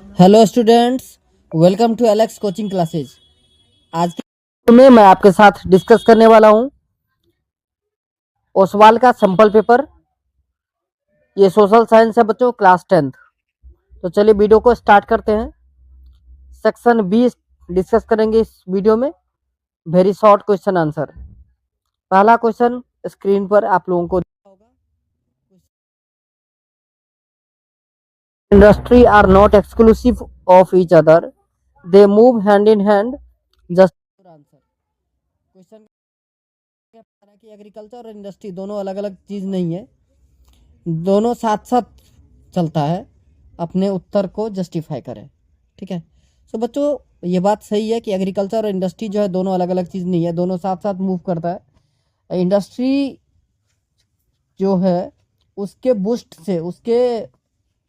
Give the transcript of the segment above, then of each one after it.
Hello students, welcome to Alex coaching classes. आज के video में मैं आपके साथ डिस्कस करने वाला हूं ओसवाल का सैंपल पेपर। ये सोशल साइंस है बच्चों, क्लास 10th। तो चलिए वीडियो को स्टार्ट करते हैं। सेक्शन 20 डिस्कस करेंगे इस वीडियो में। Very short question answer. पहला क्वेश्चन स्क्रीन पर आप लोगों को दिखा होगा। Industry are not exclusive of each other, they move hand in hand. Just answer question कि एग्रीकल्चर और इंडस्ट्री दोनों अलग अलग चीज नहीं है, दोनों साथ साथ चलता है। अपने उत्तर को जस्टिफाई करें। ठीक है। सो बच्चों, ये बात सही है कि एग्रीकल्चर और इंडस्ट्री जो है दोनों अलग अलग चीज नहीं है, दोनों साथ साथ मूव करता है। इंडस्ट्री जो है उसके बूस्ट से, उसके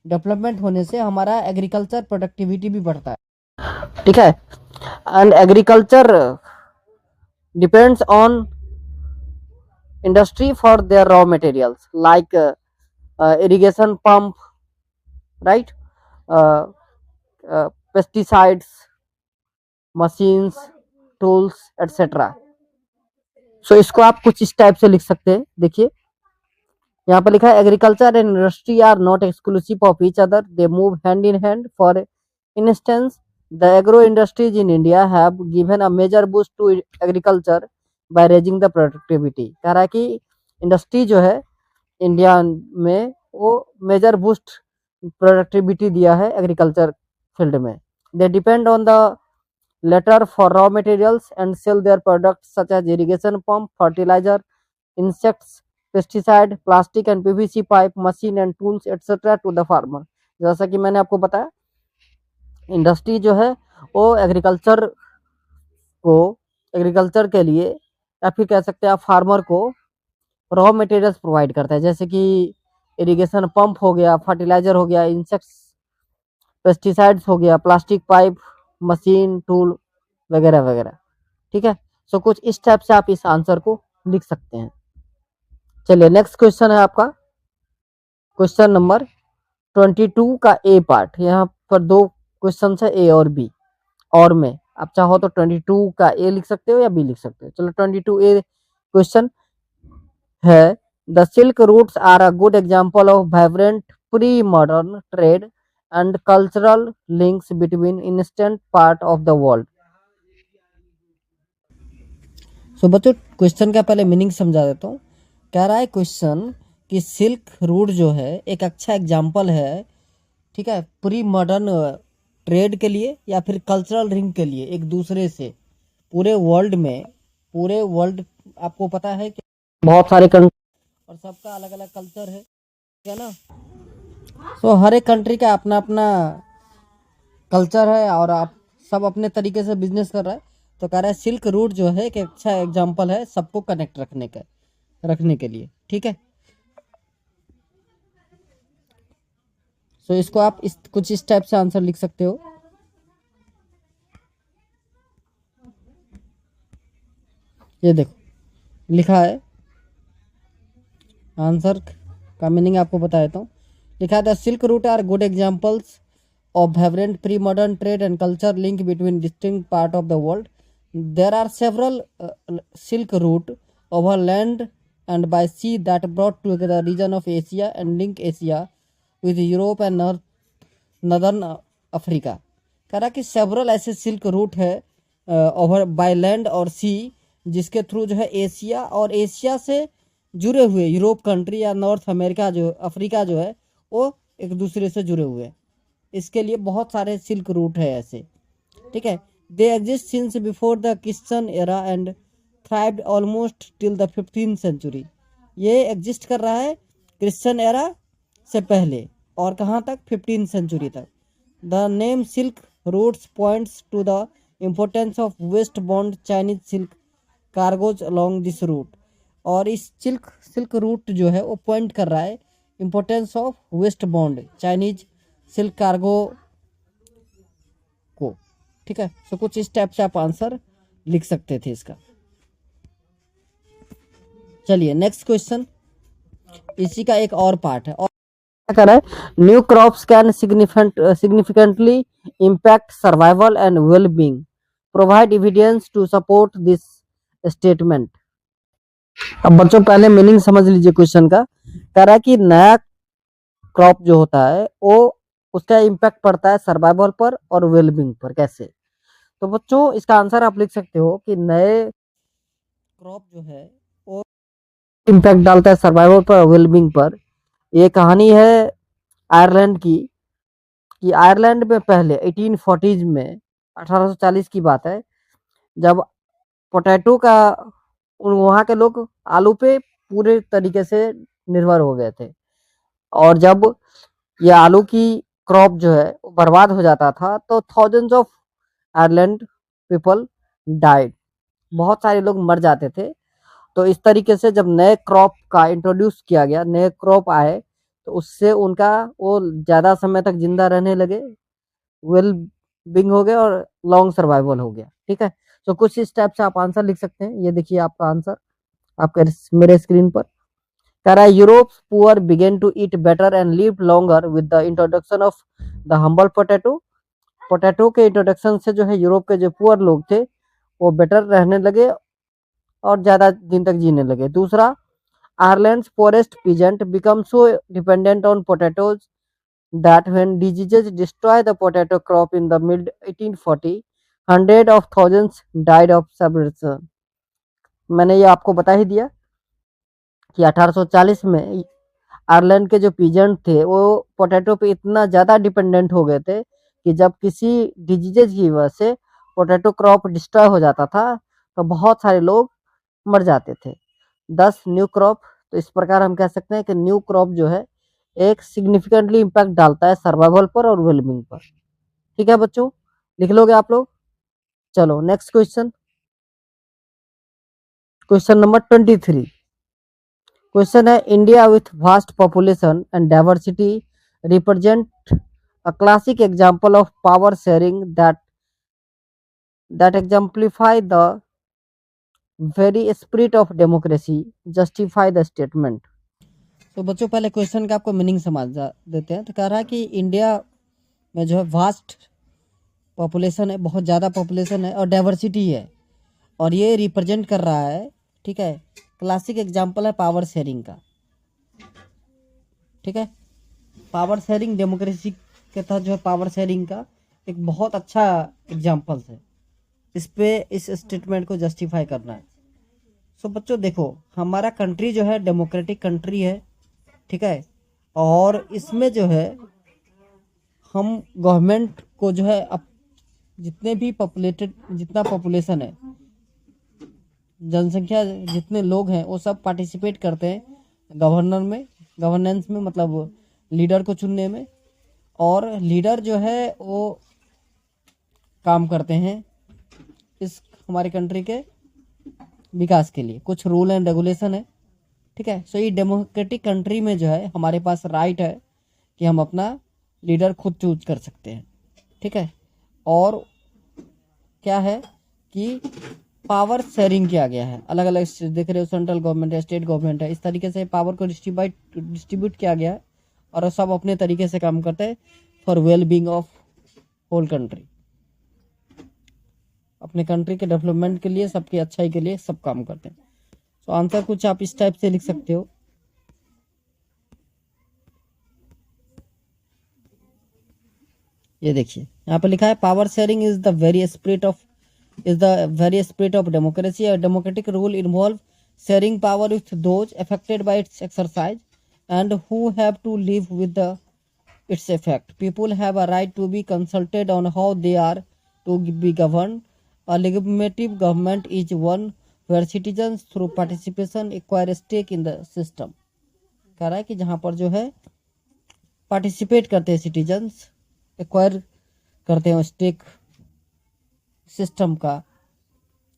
डेवलपमेंट होने से हमारा एग्रीकल्चर प्रोडक्टिविटी भी बढ़ता है। ठीक है। And agriculture depends on industry for their raw materials like irrigation pump, right? uh, Pesticides, machines, tools, etc. सो इसको आप कुछ इस टाइप से लिख सकते हैं। देखिए यहाँ पर लिखा है agriculture and industry are not exclusive of each other, they move hand in hand. For instance, the agro industries in India have given a major boost to agriculture by raising the productivity. कह रहा है कि industry जो है India में वो major boost productivity दिया है एग्रीकल्चर फील्ड में। They depend on the latter for raw materials and sell their products such as irrigation pump, fertiliser, insects, pesticide, plastic and PVC pipe, machine and tools etcetera to the farmer. जैसा कि मैंने आपको बताया, industry जो है वो agriculture के लिए या फिर कह सकते हैं आप फार्मर को रॉ मटेरियल्स प्रोवाइड करता है, जैसे कि इरिगेशन पंप हो गया, फर्टिलाइजर हो गया, इंसेक्ट्स, पेस्टिसाइड्स हो गया, प्लास्टिक पाइप, मशीन, टूल वगैरह वगैरह। ठीक है। सो कुछ इस टाइप से आप इस आंसर को लिख सकते हैं। चलिए नेक्स्ट क्वेश्चन है आपका क्वेश्चन नंबर 22 का ए पार्ट। यहाँ पर दो क्वेश्चन है, ए और बी। और में आप चाहो तो 22 का ए लिख सकते हो या बी लिख सकते हो। चलो 22 ए क्वेश्चन है, the silk routes are a good example of vibrant pre modern trade and cultural links between instant part of the world. So बच्चों, क्वेश्चन का पहले मीनिंग समझा देता हूँ। कह रहा है क्वेश्चन कि सिल्क रूट जो है एक अच्छा एग्जाम्पल है, ठीक है, प्री मॉडर्न ट्रेड के लिए या फिर कल्चरल लिंक के लिए एक दूसरे से पूरे वर्ल्ड आपको पता है कि बहुत सारे कंट्री और सबका अलग अलग कल्चर है, ठीक है ना। सो हर एक कंट्री का अपना अपना कल्चर है और आप सब अपने तरीके से बिजनेस कर रहा है। तो कह रहा है सिल्क रूट जो है एक अच्छा एग्जाम्पल है सबको कनेक्ट रखने के लिए। ठीक है। सो इसको आप कुछ इस टाइप से आंसर लिख सकते हो। ये देखो लिखा है, आंसर का मीनिंग आपको बता देता हूँ। लिखा था silk route are good examples of vibrant pre-modern trade and culture link between distinct part of the world. There are several silk route over land and by sea that brought together the region of Asia and link Asia with Europe and northern Africa. कह रहा कि several ऐसे silk route है over by land और सी जिसके through जो है Asia और एशिया से जुड़े हुए यूरोप कंट्री या नॉर्थ अमेरिका जो अफ्रीका जो है वो एक दूसरे से जुड़े हुए हैं। इसके लिए बहुत सारे सिल्क रूट है ऐसे। ठीक है। They exist since before the Christian era and thrived almost till the 15th century. ये एग्जिस्ट कर रहा है क्रिश्चियन एरा से पहले और कहाँ तक, 15th सेंचुरी तक। The name silk routes points to the importance of west bound Chinese silk cargoes along this route. और इस सिल्क रूट जो है वो पॉइंट कर रहा है importance of west bound Chinese silk cargo को। ठीक है। सो कुछ इस टाइप से आप आंसर लिख सकते थे इसका। चलिए नेक्स्ट क्वेश्चन, इसी का एक और पार्ट है और क्या कर रहा है, new crops can significantly impact survival and well being, provide evidence to support this statement. अब बच्चों पहले मीनिंग समझ लीजिए क्वेश्चन का। कह रहा है कि नया क्रॉप जो होता है वो उसका इम्पैक्ट पड़ता है सर्वाइवल पर और वेलबींग पर, कैसे? तो बच्चों इसका आंसर आप लिख सकते हो कि नए क्रॉप जो है वो इम्पैक्ट डालता है सर्वाइवल पर और वेलबींग पर। ये कहानी है आयरलैंड की, कि आयरलैंड में पहले 1840s में, 1840 की बात है, जब पोटैटो का वहाँ के लोग आलू पे पूरे तरीके से निर्भर हो गए थे। और जब ये आलू की क्रॉप जो है वो बर्बाद हो जाता था तो thousands of Ireland people died, बहुत सारे लोग मर जाते थे। तो इस तरीके से जब नए क्रॉप का इंट्रोड्यूस किया गया, नए क्रॉप आए, तो उससे उनका वो ज़्यादा समय तक जिंदा रहने लगे, वेल बींग हो गए और लॉन्ग सर्वाइवल हो गया। ठीक है, तो कुछ इस टाइप से आप आंसर लिख सकते हैं। ये देखिए आपका आंसर आपके मेरे स्क्रीन पर। कह रहा है Europe's poor began to eat better and live longer with the introduction of the humble potato. Potato के इंट्रोडक्शन से जो है यूरोप के जो पुअर लोग थे वो बेटर रहने लगे और ज्यादा दिन तक जीने लगे। दूसरा, Ireland's forest peasant become so dependent on potatoes that when diseases destroy the potato crop in the mid 1840, hundred of thousands died of starvation। मैंने ये आपको बता ही दिया कि 1840 में आयरलैंड के जो पीजेंट थे वो पोटैटो पे इतना ज़्यादा डिपेंडेंट हो गए थे कि जब किसी डिजीजेज की वजह से पोटैटो क्रॉप डिस्ट्रॉय हो जाता था तो बहुत सारे लोग मर जाते थे। 10 न्यू क्रॉप, तो इस प्रकार हम कह सकते हैं कि न्यू क्रॉप जो है एक सिग्निफिकेंटली इम्पैक्ट डालता है सर्वाइवल पर और वेलबींग पर। ठीक है बच्चों, लिख लोगे आप लोग? चलो next question, question number 23। Question है, India with vast population and diversity represent a classic example of power sharing that exemplify the very spirit of democracy, justify the statement। तो बच्चों पहले क्वेश्चन का आपको मीनिंग समझ देते हैं। तो कह रहा है कि इंडिया में जो है वास्ट पॉपुलेशन है, बहुत ज़्यादा पॉपुलेशन है और डाइवर्सिटी है, और ये रिप्रेजेंट कर रहा है, ठीक है, क्लासिक एग्जाम्पल है पावर शेयरिंग का। ठीक है, पावर शेयरिंग डेमोक्रेसी के तहत जो है पावर शेयरिंग का एक बहुत अच्छा एग्जाम्पल है। इस पे इस स्टेटमेंट को जस्टिफाई करना है। सो बच्चों देखो, हमारा कंट्री जो है डेमोक्रेटिक कंट्री है, ठीक है, और इसमें जो है हम गवर्नमेंट को जो है अब जितने भी जितना पॉपुलेशन है, जनसंख्या जितने लोग हैं वो सब पार्टिसिपेट करते हैं गवर्नेंस में, मतलब लीडर को चुनने में। और लीडर जो है वो काम करते हैं इस हमारे कंट्री के विकास के लिए, कुछ रूल एंड रेगुलेशन है। ठीक है, सो ये डेमोक्रेटिक कंट्री में जो है हमारे पास राइट है कि हम अपना लीडर खुद चूज कर सकते हैं। ठीक है, और क्या है कि पावर शेयरिंग किया गया है, अलग अलग देख रहे हो, सेंट्रल गवर्नमेंट है, स्टेट गवर्नमेंट है, इस तरीके से पावर को डिस्ट्रीब्यूट किया गया है और सब अपने तरीके से काम करते हैं for well being of whole country, अपने कंट्री के डेवलपमेंट के लिए, सबकी अच्छाई के लिए सब काम करते हैं। तो आंसर कुछ आप इस टाइप से लिख सकते हो। ये देखिए यहाँ पे लिखा है, power sharing is the very spirit of democracy. A democratic rule involve sharing power with those affected by its exercise and who have to live with its effect. People have a right to be consulted on how they are to be governed. A legitimate government is one where citizens through participation acquire a stake in the system। कह रहा है कि जहाँ पर जो है participate करते हैं सिटीजन्स, एक्वायर करते हैं स्टेक सिस्टम का,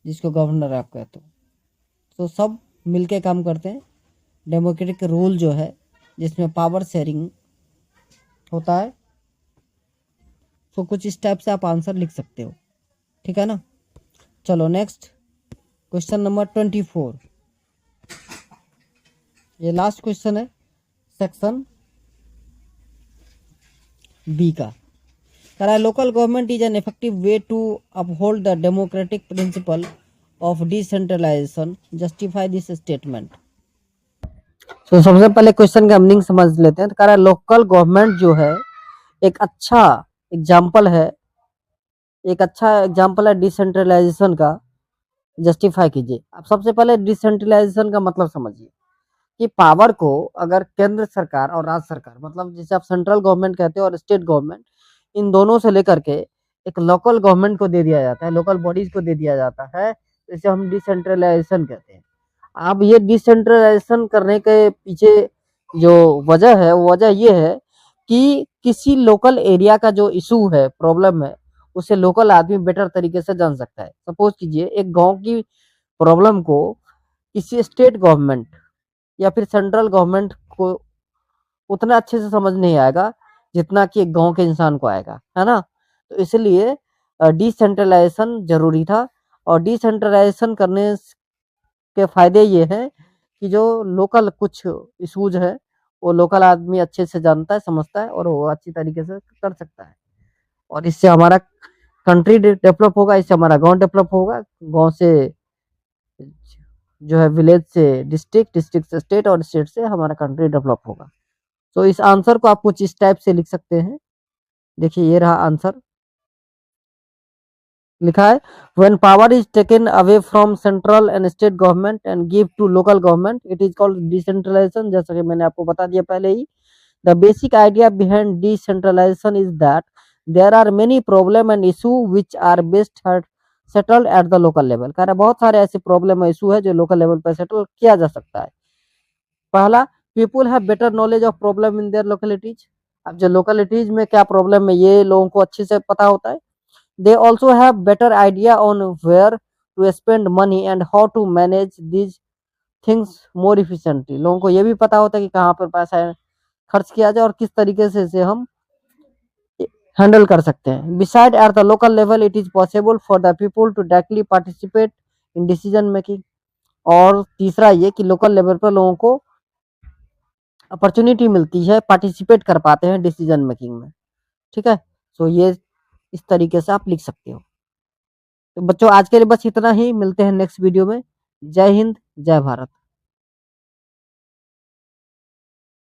जिसको गवर्नर आप कहते हो, तो सब मिलके काम करते हैं। डेमोक्रेटिक रूल जो है जिसमें पावर शेयरिंग होता है, तो कुछ इस टाइप से आप आंसर लिख सकते हो। ठीक है ना, चलो नेक्स्ट क्वेश्चन नंबर 24। ये लास्ट क्वेश्चन है सेक्शन बी का कह रहा है local government is an effective way to uphold the democratic principle of decentralisation, justify this statement. तो सबसे पहले क्वेश्चन का मीनिंग समझ लेते हैं। तो कह रहा है लोकल गवर्नमेंट जो है एक अच्छा एग्जाम्पल है, एक अच्छा एग्जाम्पल है डिसेंट्रलाइजेशन का, जस्टिफाई कीजिए। अब सबसे पहले डिसेंट्रलाइजेशन का मतलब समझिए कि पावर को अगर केंद्र सरकार और राज्य सरकार, मतलब जैसे आप सेंट्रल गवर्नमेंट कहते हो और स्टेट गवर्नमेंट, इन दोनों से लेकर के एक लोकल गवर्नमेंट को दे दिया जाता है, लोकल बॉडीज को दे दिया जाता है, इसे हम डिसेंट्रलाइजेशन कहते हैं। अब ये डिसेंट्रलाइजेशन करने के पीछे जो वजह है वो वजह ये है कि किसी लोकल एरिया का जो इशू है, प्रॉब्लम है, उसे लोकल आदमी बेटर तरीके से जान सकता है। सपोज कीजिए एक गांव की प्रॉब्लम को किसी स्टेट गवर्नमेंट या फिर सेंट्रल गवर्नमेंट को उतना अच्छे से समझ नहीं आएगा जितना कि एक गांव के इंसान को आएगा, है ना। तो इसलिए डिसेंट्रलाइजेशन जरूरी था, और डिसेंट्रलाइजेशन करने के फायदे ये हैं कि जो लोकल कुछ इशूज है वो लोकल आदमी अच्छे से जानता है, समझता है, और वो अच्छी तरीके से कर सकता है, और इससे हमारा कंट्री डेवलप होगा, इससे हमारा गांव डेवलप होगा, गांव से जो है विलेज से डिस्ट्रिक्ट, डिस्ट्रिक्ट से स्टेट, और स्टेट से हमारा कंट्री डेवलप होगा। तो इस आंसर को आप कुछ इस टाइप से लिख सकते हैं। देखिए ये रहा आंसर, लिखा है when power is taken away from central and state government and give to local government, it is called decentralization. जैसा कि मैंने आपको बता दिया पहले ही, the basic idea behind decentralization is that there are many problem and issue which are best settled at the local level. कह रहा है बहुत सारे ऐसे प्रॉब्लम और इशू है जो लोकल लेवल पर सेटल किया जा सकता है। पहला, people have better knowledge of problem in their localities. अब जो लोकेलिटीज में क्या प्रॉब्लम है ये लोगों को अच्छे से पता होता है। They also have better idea on where to spend money and how to manage these things more efficiently. लोगों को ये भी पता होता है कि कहाँ पर पैसा खर्च किया जाए और किस तरीके से इसे हम हैंडल कर सकते हैं। Beside at the local level it is possible for the people to directly participate in decision making. और तीसरा ये कि लोकल लेवल पर लोगों को अपॉर्चुनिटी मिलती है, पार्टिसिपेट कर पाते हैं डिसीजन मेकिंग में। ठीक है, तो ये इस तरीके से आप लिख सकते हो। तो बच्चों आज के लिए बस इतना ही, मिलते हैं नेक्स्ट वीडियो में। जय हिंद, जय भारत।